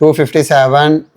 257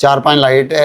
4-5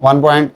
1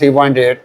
3.8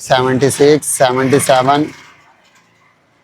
76 77